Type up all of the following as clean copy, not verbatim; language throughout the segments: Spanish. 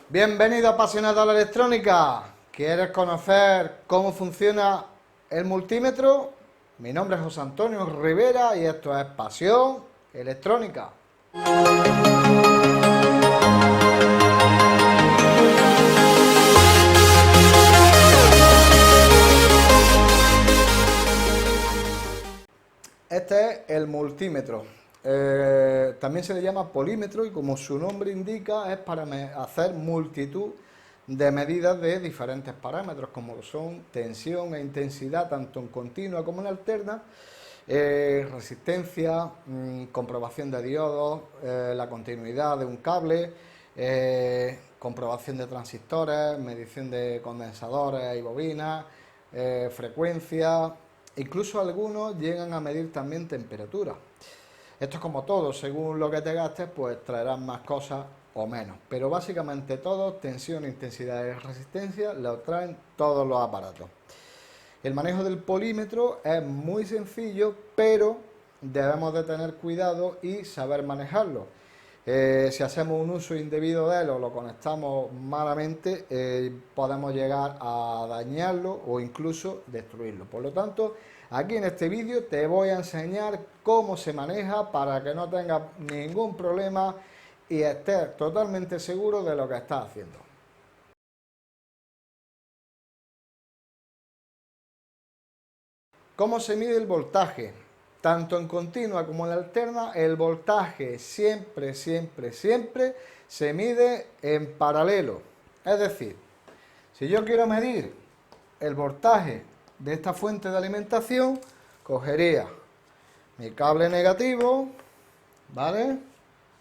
Bienvenido apasionado a la electrónica. ¿Quieres conocer cómo funciona el multímetro? Mi nombre es José Antonio Rivera y esto es Pasión Electrónica. Este es el multímetro. También se le llama polímetro y como su nombre indica es para hacer multitud de medidas de diferentes parámetros como son tensión e intensidad tanto en continua como en alterna, resistencia, comprobación de diodos, la continuidad de un cable, comprobación de transistores, medición de condensadores y bobinas, frecuencia. Incluso algunos llegan a medir también temperatura. Esto es como todo, según lo que te gastes, pues traerán más cosas o menos. Pero básicamente todos, tensión, intensidad y resistencia, lo traen todos los aparatos. El manejo del polímetro es muy sencillo, pero debemos de tener cuidado y saber manejarlo. Si hacemos un uso indebido de él o lo conectamos malamente, podemos llegar a dañarlo o incluso destruirlo. Por lo tanto, aquí en este vídeo te voy a enseñar cómo se maneja para que no tengas ningún problema y estés totalmente seguro de lo que estás haciendo. ¿Cómo se mide el voltaje? Tanto en continua como en alterna, el voltaje siempre se mide en paralelo. Es decir, si yo quiero medir el voltaje de esta fuente de alimentación, cogería mi cable negativo, ¿vale?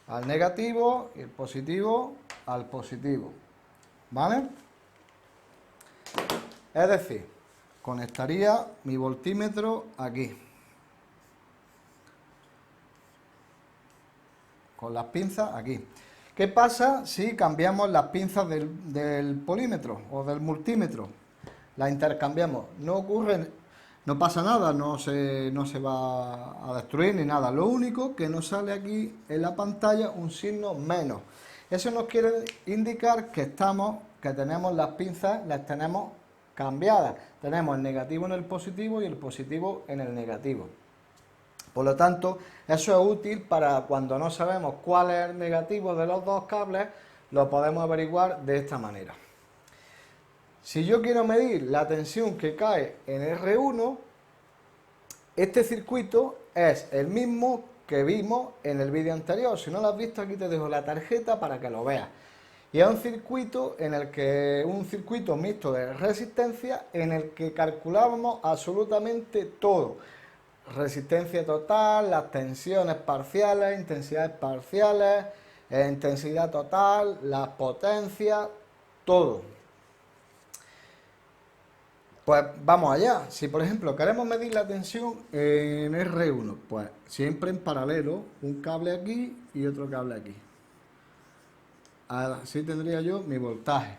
Al negativo y el positivo al positivo, ¿vale? Es decir, conectaría mi voltímetro aquí, con las pinzas aquí. ¿Qué pasa si cambiamos las pinzas del polímetro o del multímetro? Las intercambiamos. No ocurre, no pasa nada, no se va a destruir ni nada. Lo único que nos sale aquí en la pantalla un signo menos. Eso nos quiere indicar que tenemos las pinzas, las tenemos cambiadas. Tenemos el negativo en el positivo y el positivo en el negativo. Por lo tanto, eso es útil para cuando no sabemos cuál es el negativo de los dos cables, lo podemos averiguar de esta manera. Si yo quiero medir la tensión que cae en R1, este circuito es el mismo que vimos en el vídeo anterior. Si no lo has visto, aquí te dejo la tarjeta para que lo veas. Y es un circuito un circuito mixto de resistencia en el que calculábamos absolutamente todo. Resistencia total, las tensiones parciales, intensidades parciales, intensidad total, las potencias, todo. Pues vamos allá. Si por ejemplo queremos medir la tensión en R1, pues siempre en paralelo, un cable aquí y otro cable aquí. Así tendría yo mi voltaje.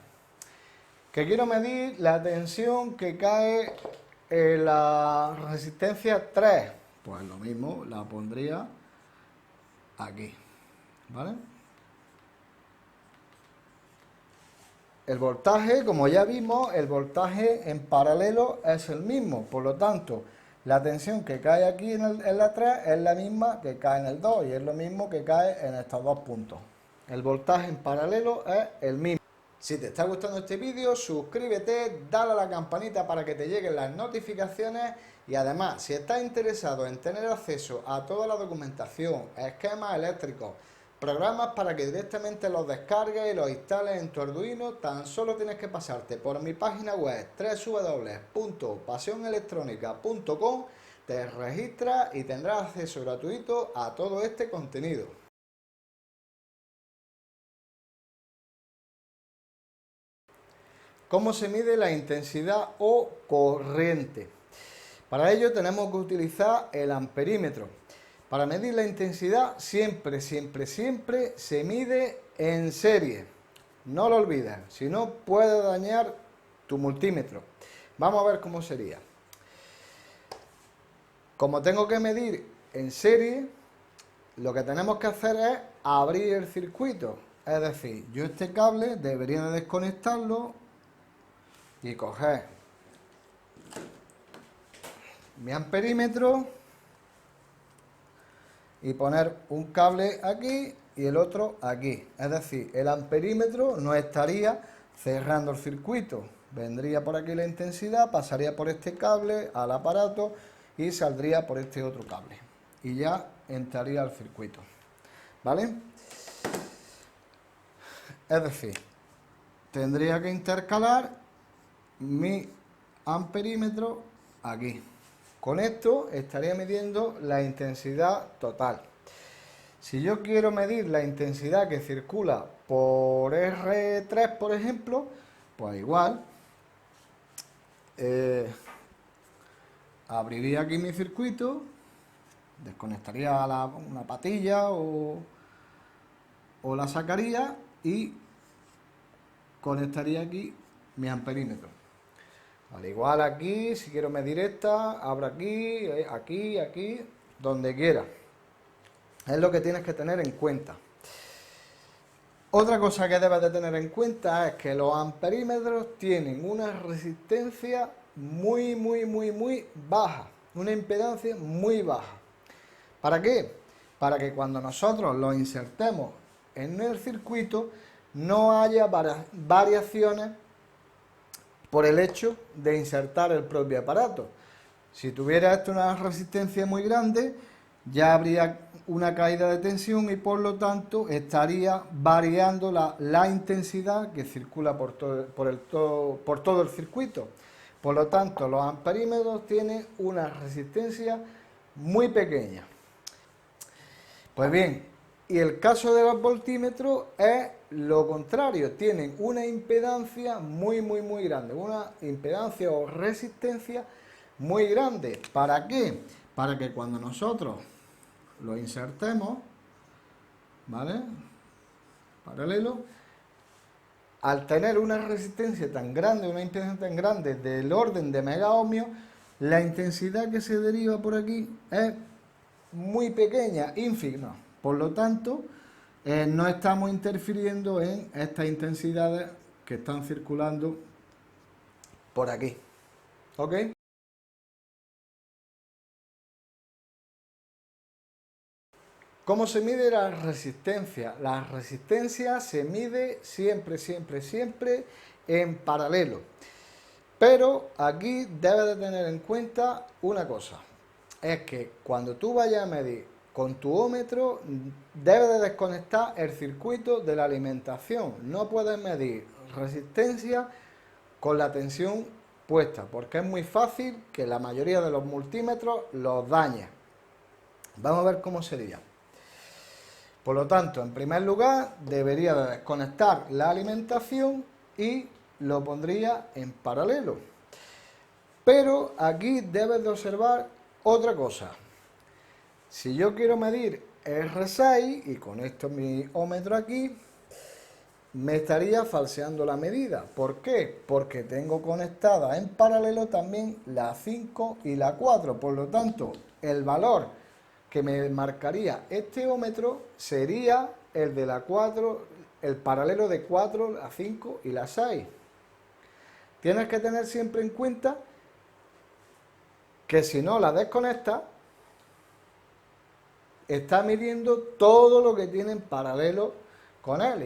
Que quiero medir la tensión que cae en la resistencia 3, pues lo mismo, la pondría aquí, ¿vale? El voltaje, como ya vimos, el voltaje en paralelo es el mismo, por lo tanto, la tensión que cae aquí en la 3 es la misma que cae en el 2 y es lo mismo que cae en estos dos puntos. El voltaje en paralelo es el mismo. Si te está gustando este vídeo, suscríbete, dale a la campanita para que te lleguen las notificaciones y además, si estás interesado en tener acceso a toda la documentación, esquemas eléctricos, programas para que directamente los descargues y los instales en tu Arduino, tan solo tienes que pasarte por mi página web www.pasionelectronica.com, te registras y tendrás acceso gratuito a todo este contenido. ¿Cómo se mide la intensidad o corriente? Para ello tenemos que utilizar el amperímetro. Para medir la intensidad siempre se mide en serie. No lo olvides, si no puede dañar tu multímetro. Vamos a ver cómo sería. Como tengo que medir en serie, lo que tenemos que hacer es abrir el circuito. Es decir, yo este cable debería de desconectarlo y coger mi amperímetro y poner un cable aquí y el otro aquí. Es decir, el amperímetro no estaría cerrando el circuito. Vendría por aquí la intensidad, pasaría por este cable al aparato y saldría por este otro cable. Y ya entraría al circuito. ¿Vale? Es decir, tendría que intercalar mi amperímetro aquí. Con esto estaría midiendo la intensidad total. Si yo quiero medir la intensidad que circula por R3, por ejemplo, pues igual, abriría aquí mi circuito, desconectaría una patilla o la sacaría y conectaría aquí mi amperímetro. Al igual aquí, si quiero medir esta, abro aquí, aquí, donde quiera. Es lo que tienes que tener en cuenta. Otra cosa que debes de tener en cuenta es que los amperímetros tienen una resistencia muy baja, una impedancia muy baja. ¿Para qué? Para que cuando nosotros los insertemos en el circuito no haya variaciones por el hecho de insertar el propio aparato. Si tuviera esto una resistencia muy grande, ya habría una caída de tensión y por lo tanto estaría variando la intensidad que circula por todo el circuito. Por lo tanto, los amperímetros tienen una resistencia muy pequeña. Pues bien, y el caso de los voltímetros es lo contrario, tienen una impedancia muy grande, una impedancia o resistencia muy grande. ¿Para qué? Para que cuando nosotros lo insertemos, ¿vale? Paralelo, al tener una resistencia tan grande, una impedancia tan grande del orden de megaohmios, la intensidad que se deriva por aquí es muy pequeña, ínfima. Por lo tanto, no estamos interfiriendo en estas intensidades que están circulando por aquí. ¿Ok? ¿Cómo se mide la resistencia? La resistencia se mide siempre en paralelo. Pero aquí debes de tener en cuenta una cosa. Es que cuando tú vayas a medir con tu ómetro, debes de desconectar el circuito de la alimentación. No puedes medir resistencia con la tensión puesta, porque es muy fácil que la mayoría de los multímetros los dañe. Vamos a ver cómo sería. Por lo tanto, en primer lugar, debería de desconectar la alimentación y lo pondría en paralelo. Pero aquí debes de observar otra cosa. Si yo quiero medir R6 y conecto mi ómetro aquí, me estaría falseando la medida. ¿Por qué? Porque tengo conectada en paralelo también la 5 y la 4. Por lo tanto, el valor que me marcaría este ómetro sería el de la 4, el paralelo de 4, la 5 y la 6. Tienes que tener siempre en cuenta que si no la desconectas, está midiendo todo lo que tiene en paralelo con él.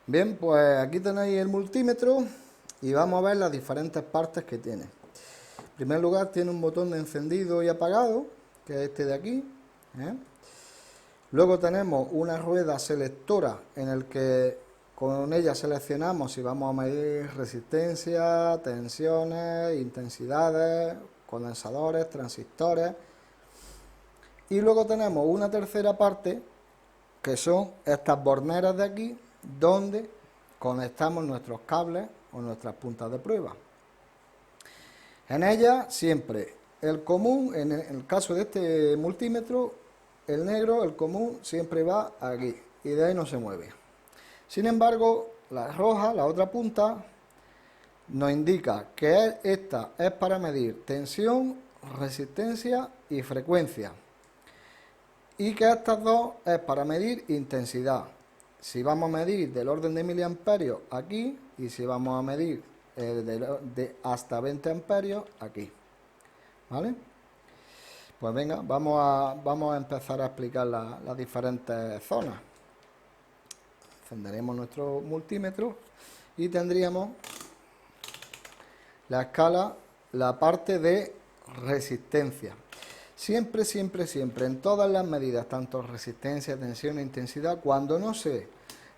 Bien, pues aquí tenéis el multímetro y vamos a ver las diferentes partes que tiene. En primer lugar tiene un botón de encendido y apagado, que es este de aquí. Luego tenemos una rueda selectora en el que con ella seleccionamos si vamos a medir resistencia, tensiones, intensidades, condensadores, transistores. Y luego tenemos una tercera parte que son estas borneras de aquí, donde conectamos nuestros cables o nuestras puntas de prueba. En ella siempre el común, en el caso de este multímetro, el negro, el común, siempre va aquí y de ahí no se mueve. Sin embargo, la roja, la otra punta, nos indica que esta es para medir tensión, resistencia y frecuencia. y que estas dos es para medir intensidad. Si vamos a medir del orden de miliamperios aquí, y si vamos a medir de hasta 20 amperios aquí, ¿vale? Pues venga, vamos a empezar a explicar las diferentes zonas. Encenderemos nuestro multímetro y tendríamos la escala, la parte de resistencia. Siempre, siempre, siempre, en todas las medidas, tanto resistencia, tensión e intensidad, cuando no sé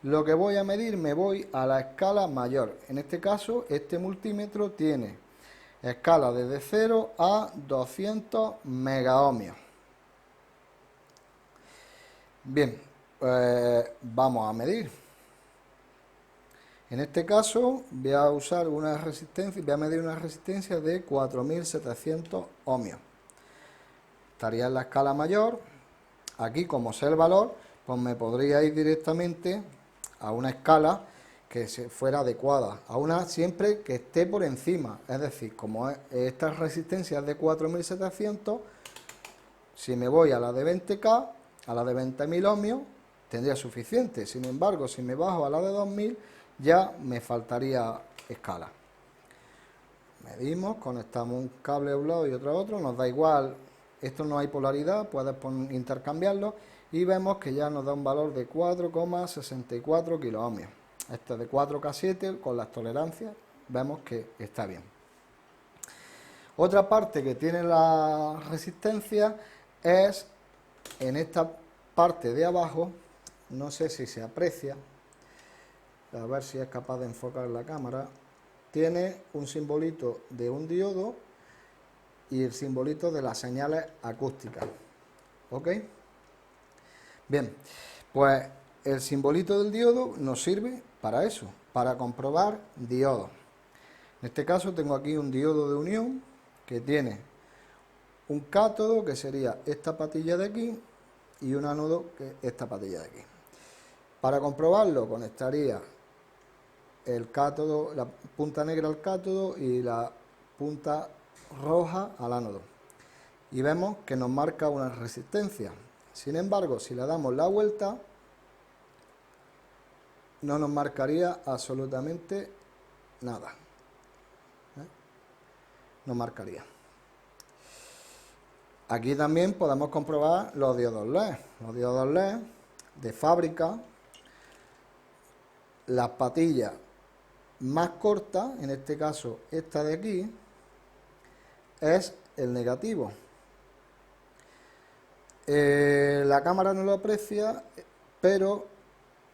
lo que voy a medir, me voy a la escala mayor. En este caso, este multímetro tiene escala desde 0 a 200 megaohmios. Bien, vamos a medir. En este caso voy a usar una resistencia, voy a medir una resistencia de 4700 ohmios. Estaría en la escala mayor. Aquí, como sé el valor, pues me podría ir directamente a una escala que fuera adecuada, a una siempre que esté por encima. Es decir, como esta resistencia es de 4700, si me voy a la de 20K, a la de 20.000 ohmios, tendría suficiente. Sin embargo, si me bajo a la de 2000, ya me faltaría escala. Medimos, conectamos un cable a un lado y otro a otro, nos da igual, esto no hay polaridad, puedes intercambiarlo y vemos que ya nos da un valor de 4,64 kiloohmios. Este es de 4K7 con las tolerancias, vemos que está bien. Otra parte que tiene la resistencia es en esta parte de abajo, no sé si se aprecia, a ver si es capaz de enfocar la cámara, tiene un simbolito de un diodo y el simbolito de las señales acústicas. ¿Ok? Bien, pues el simbolito del diodo nos sirve para eso, para comprobar diodos. En este caso tengo aquí un diodo de unión que tiene un cátodo, que sería esta patilla de aquí, y un ánodo, que es esta patilla de aquí. Para comprobarlo conectaría el cátodo, la punta negra al cátodo y la punta roja al ánodo. Y vemos que nos marca una resistencia. Sin embargo, si le damos la vuelta, no nos marcaría absolutamente nada. No marcaría. Aquí también podemos comprobar los diodos LED. Los diodos LED de fábrica, las patillas más cortas, en este caso esta de aquí, es el negativo. La cámara no lo aprecia, pero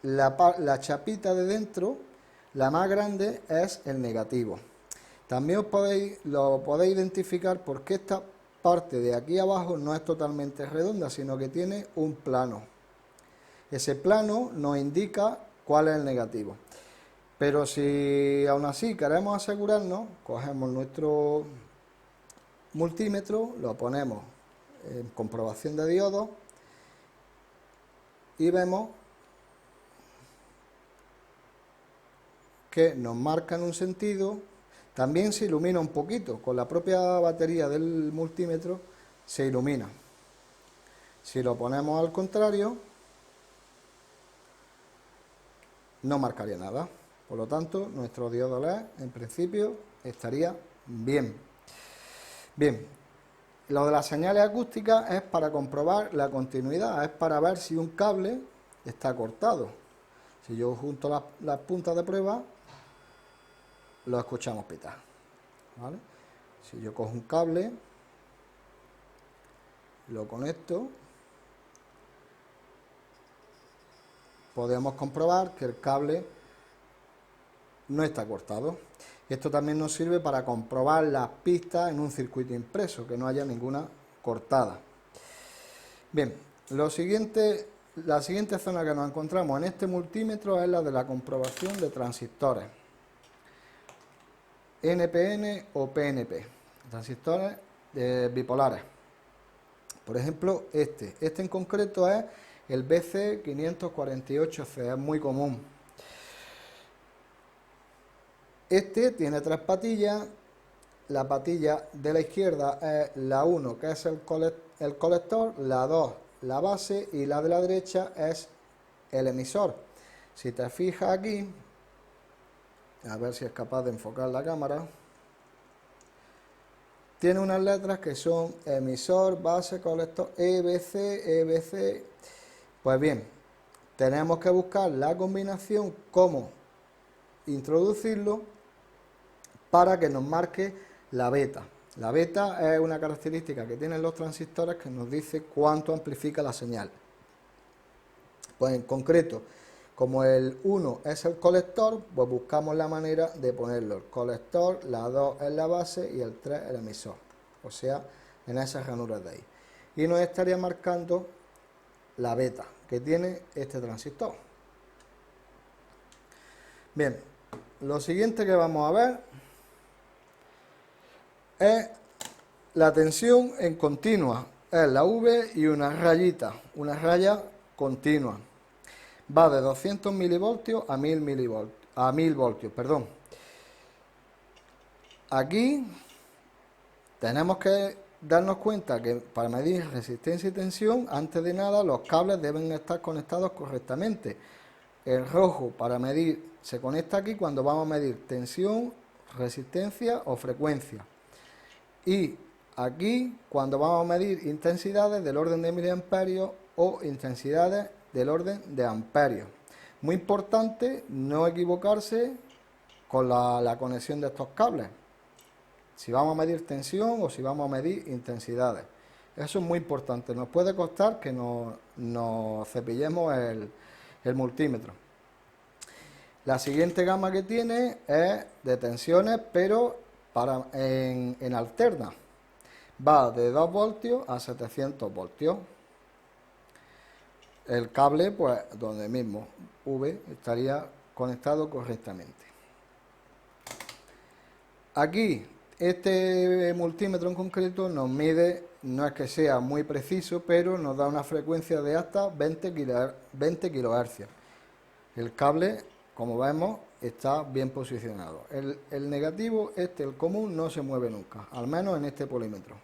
la chapita de dentro, la más grande, es el negativo. También lo podéis identificar porque esta parte de aquí abajo no es totalmente redonda, sino que tiene un plano. Ese plano nos indica cuál es el negativo. Pero si aún así queremos asegurarnos, cogemos nuestro multímetro, lo ponemos en comprobación de diodos y vemos que nos marca en un sentido. También se ilumina un poquito, con la propia batería del multímetro se ilumina. Si lo ponemos al contrario, no marcaría nada. Por lo tanto, nuestro diodo LED en principio estaría bien. Bien, lo de las señales acústicas es para comprobar la continuidad, es para ver si un cable está cortado. Si yo junto las puntas de prueba, lo escuchamos pitar, ¿vale? Si yo cojo un cable, lo conecto, podemos comprobar que el cable no está cortado. Esto también nos sirve para comprobar las pistas en un circuito impreso, que no haya ninguna cortada. Bien, la siguiente zona que nos encontramos en este multímetro es la de la comprobación de transistores. NPN o PNP, transistores bipolares. Por ejemplo, este en concreto es el BC548C, es muy común. Este tiene tres patillas. La patilla de la izquierda es la 1, que es el colector, la 2 la base y la de la derecha es el emisor. Si te fijas aquí, a ver si es capaz de enfocar la cámara, tiene unas letras que son emisor, base, colector, EBC, EBC. Pues bien, tenemos que buscar la combinación, cómo introducirlo para que nos marque la beta. La beta es una característica que tienen los transistores que nos dice cuánto amplifica la señal. Pues en concreto, como el 1 es el colector, pues buscamos la manera de ponerlo. El colector, la 2 es la base y el 3 el emisor. O sea, en esas ranuras de ahí. Y nos estaría marcando la beta que tiene este transistor. Bien, lo siguiente que vamos a ver es la tensión en continua. Es la V y una rayita, una raya continua. Va de 200 milivoltios a 1000 milivoltios, a 1000 voltios, perdón. Aquí tenemos que darnos cuenta que para medir resistencia y tensión, antes de nada, los cables deben estar conectados correctamente. El rojo para medir se conecta aquí cuando vamos a medir tensión, resistencia o frecuencia. Y aquí cuando vamos a medir intensidades del orden de miliamperios o intensidades del orden de amperios. Muy importante no equivocarse con la conexión de estos cables. Si vamos a medir tensión o si vamos a medir intensidades. Eso es muy importante. Nos puede costar que nos cepillemos el multímetro. La siguiente gama que tiene es de tensiones, pero en alterna. Va de 2 voltios a 700 voltios. El cable, pues, donde mismo V estaría conectado correctamente. Aquí, este multímetro en concreto nos mide, no es que sea muy preciso, pero nos da una frecuencia de hasta 20 kHz. El cable, como vemos, está bien posicionado. El negativo, el común, no se mueve nunca, al menos en este polímetro.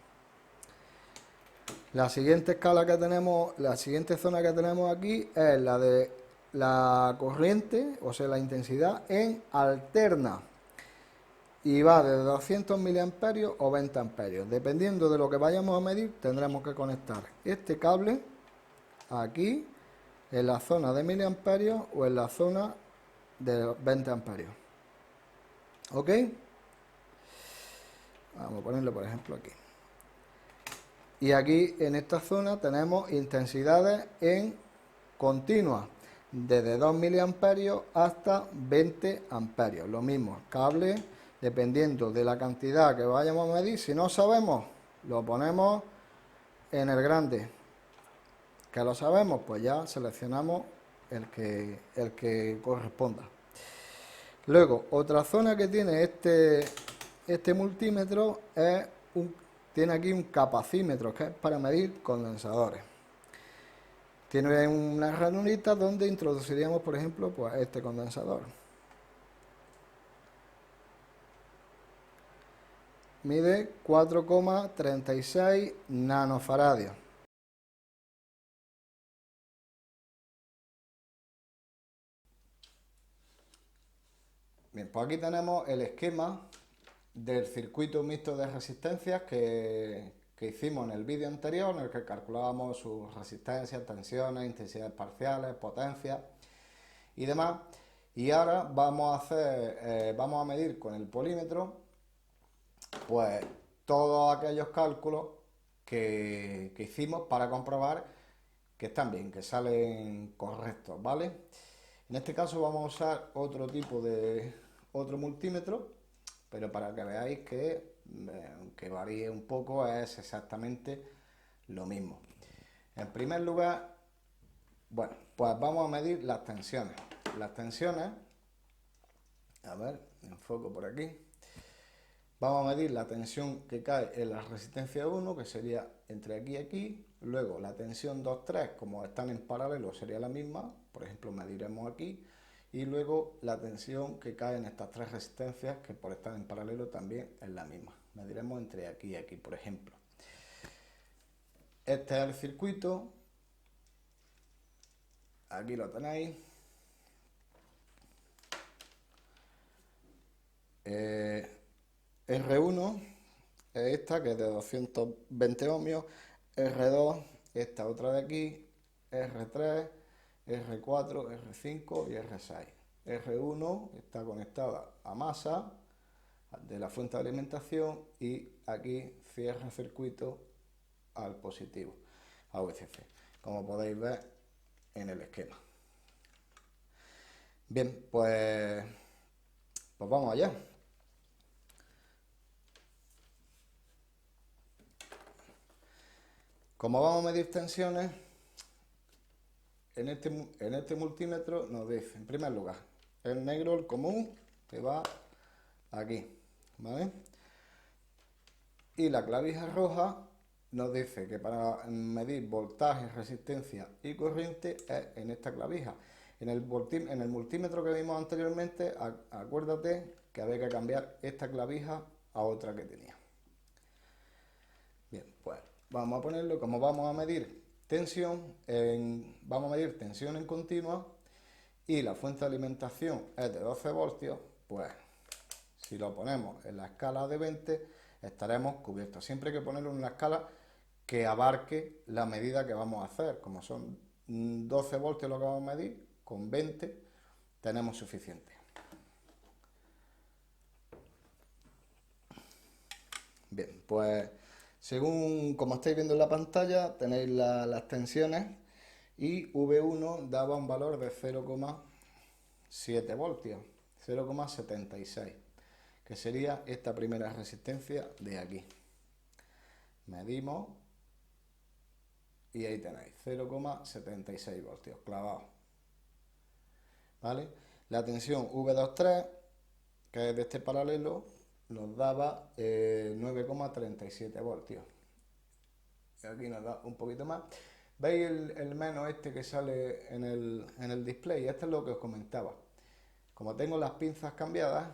La siguiente escala que tenemos, la siguiente zona que tenemos aquí es la de la corriente, o sea, la intensidad en alterna. Y va de 200 miliamperios o 20 amperios. Dependiendo de lo que vayamos a medir, tendremos que conectar este cable aquí, en la zona de miliamperios o en la zona de 20 amperios. ¿Ok? Vamos a ponerlo, por ejemplo, aquí. Y aquí en esta zona tenemos intensidades en continua, desde 2 miliamperios hasta 20 amperios. Lo mismo, cable, dependiendo de la cantidad que vayamos a medir, si no sabemos, lo ponemos en el grande. Que lo sabemos, pues ya seleccionamos el que corresponda. Luego, otra zona que tiene este multímetro es tiene aquí un capacímetro, que es para medir condensadores. Tiene una ranurita donde introduciríamos, por ejemplo, pues este condensador. Mide 4,36 nanofaradios. Bien, pues aquí tenemos el esquema del circuito mixto de resistencias que hicimos en el vídeo anterior, en el que calculábamos sus resistencias, tensiones, intensidades parciales, potencias y demás. Y ahora vamos a medir con el polímetro, pues todos aquellos cálculos que hicimos para comprobar que están bien, que salen correctos, ¿vale? En este caso vamos a usar otro multímetro, pero para que veáis que, aunque varíe un poco, es exactamente lo mismo. En primer lugar, bueno, pues vamos a medir las tensiones. Las tensiones, a ver, enfoco por aquí. Vamos a medir la tensión que cae en la resistencia 1, que sería entre aquí y aquí. Luego la tensión 2, 3, como están en paralelo, sería la misma. Por ejemplo, mediremos aquí. Y luego la tensión que cae en estas tres resistencias, que por estar en paralelo también es la misma. Mediremos entre aquí y aquí, por ejemplo. Este es el circuito aquí lo tenéis. R1 es esta, que es de 220 ohmios. R2, esta otra de aquí. R3, R4, R5 y R6. R1 está conectada a masa de la fuente de alimentación y aquí cierra circuito al positivo, a VCC, como podéis ver en el esquema. Bien, pues vamos allá. Como vamos a medir tensiones, en este multímetro nos dice, en primer lugar, el negro, el común, que va aquí, ¿vale? Y la clavija roja nos dice que para medir voltaje, resistencia y corriente es en esta clavija. En el multímetro que vimos anteriormente, acuérdate que había que cambiar esta clavija a otra que tenía. Bien, pues vamos a ponerlo, como vamos a medir tensión, vamos a medir tensión en continua y la fuente de alimentación es de 12 voltios, pues si lo ponemos en la escala de 20 estaremos cubiertos. Siempre hay que ponerlo en una escala que abarque la medida que vamos a hacer. Como son 12 voltios lo que vamos a medir, con 20 tenemos suficiente. Bien, pues según como estáis viendo en la pantalla, tenéis las tensiones y V1 daba un valor de 0,7 voltios, 0,76, que sería esta primera resistencia de aquí. Medimos y ahí tenéis 0,76 voltios clavados, ¿vale? La tensión V23, que es de este paralelo, nos daba 9,37 voltios. Y aquí nos da un poquito más. ¿Veis el menos este que sale en el display? Esto es lo que os comentaba. Como tengo las pinzas cambiadas,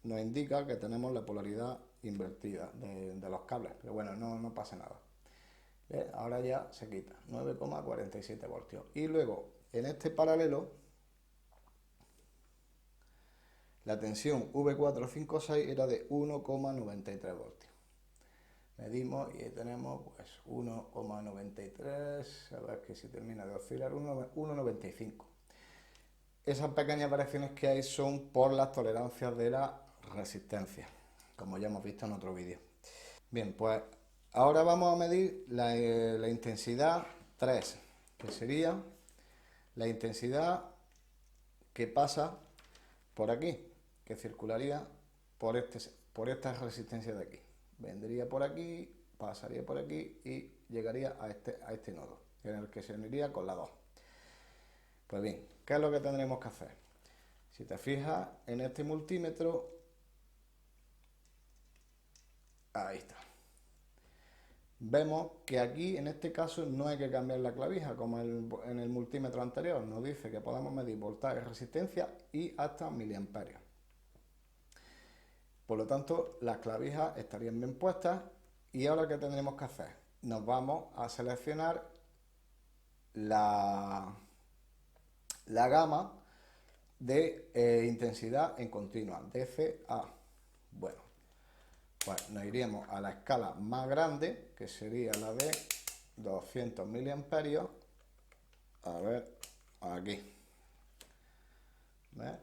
nos indica que tenemos la polaridad invertida de los cables. Pero bueno, no pasa nada. Ahora ya se quita, 9,47 voltios. Y luego, en este paralelo, la tensión V456 era de 1,93 voltios. Medimos y ahí tenemos pues 1,93, a ver que si termina de oscilar, 1,95. Esas pequeñas variaciones que hay son por las tolerancias de la resistencia, como ya hemos visto en otro vídeo. Bien, pues ahora vamos a medir la intensidad 3, que sería la intensidad que pasa por aquí, que circularía por esta resistencia de aquí. Vendría por aquí, pasaría por aquí y llegaría a este nodo, en el que se uniría con la 2. Pues bien, ¿qué es lo que tendremos que hacer? Si te fijas en este multímetro, ahí está. Vemos que aquí, en este caso, no hay que cambiar la clavija, como en el multímetro anterior. Nos dice que podemos medir voltaje, resistencia y hasta miliamperios. Por lo tanto, las clavijas estarían bien puestas. Y ahora, ¿qué tendremos que hacer? Nos vamos a seleccionar la gama de intensidad en continua, DCA. Bueno, pues nos iríamos a la escala más grande, que sería la de 200 miliamperios. A ver, aquí. ¿Ves?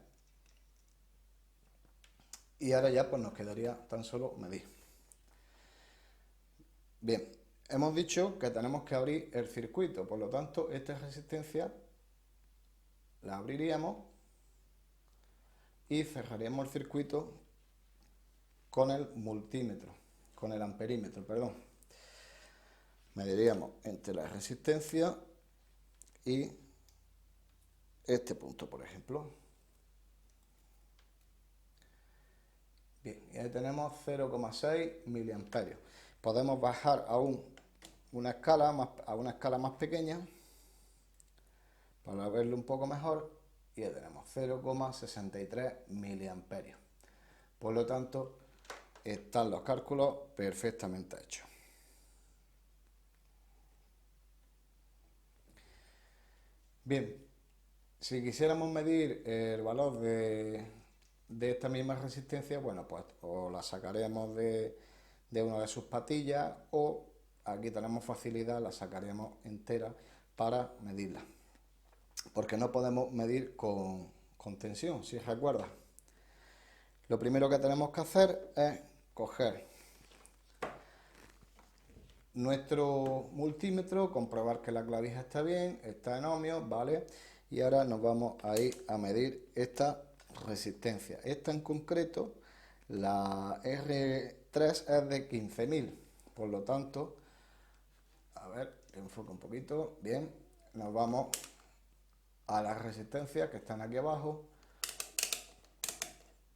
Y ahora ya pues nos quedaría tan solo medir. Bien, hemos dicho que tenemos que abrir el circuito, por lo tanto esta resistencia la abriríamos y cerraríamos el circuito con el multímetro, con el amperímetro, perdón. Mediríamos entre la resistencia y este punto, por ejemplo. Bien, y ahí tenemos 0,6 miliamperios. Podemos bajar aún a una escala más pequeña para verlo un poco mejor y ya tenemos 0,63 miliamperios. Por lo tanto, están los cálculos perfectamente hechos. Bien, si quisiéramos medir el valor de esta misma resistencia, bueno, pues o la sacaremos de una de sus patillas o aquí tenemos facilidad, la sacaremos entera para medirla. Porque no podemos medir con tensión, si recuerdas. Lo primero que tenemos que hacer es coger nuestro multímetro, comprobar que la clavija está bien, está en ohmios, ¿vale? Y ahora nos vamos a ir a medir esta resistencia. Esta en concreto, la R3 es de 15.000, por lo tanto, a ver, enfoca un poquito, bien, nos vamos a las resistencias que están aquí abajo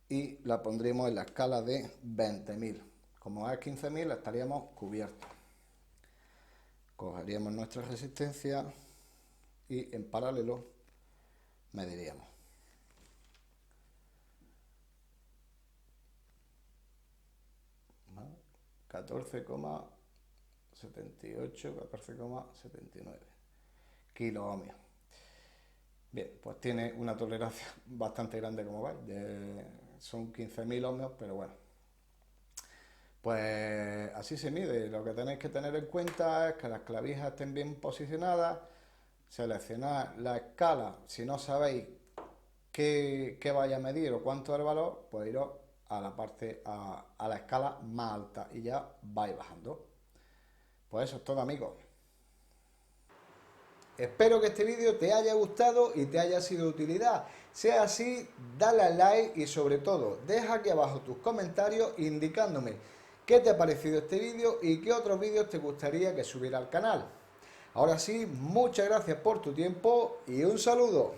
y la pondremos en la escala de 20.000. Como es 15.000 estaríamos cubiertos. Cogeríamos nuestra resistencia y en paralelo mediríamos. ¿Vale? 14,78, 14,79 kilo ohmios. Bien, pues tiene una tolerancia bastante grande, como veis, son 15.000 ohmios, pero bueno. Pues así se mide. Lo que tenéis que tener en cuenta es que las clavijas estén bien posicionadas, seleccionar la escala. Si no sabéis qué vaya a medir o cuánto es el valor, pues iros a la parte, a la escala más alta y ya vais bajando. Pues eso es todo, amigos. Espero que este vídeo te haya gustado y te haya sido de utilidad. Si es así, dale al like y sobre todo, deja aquí abajo tus comentarios indicándome qué te ha parecido este vídeo y qué otros vídeos te gustaría que subiera al canal. Ahora sí, muchas gracias por tu tiempo y un saludo.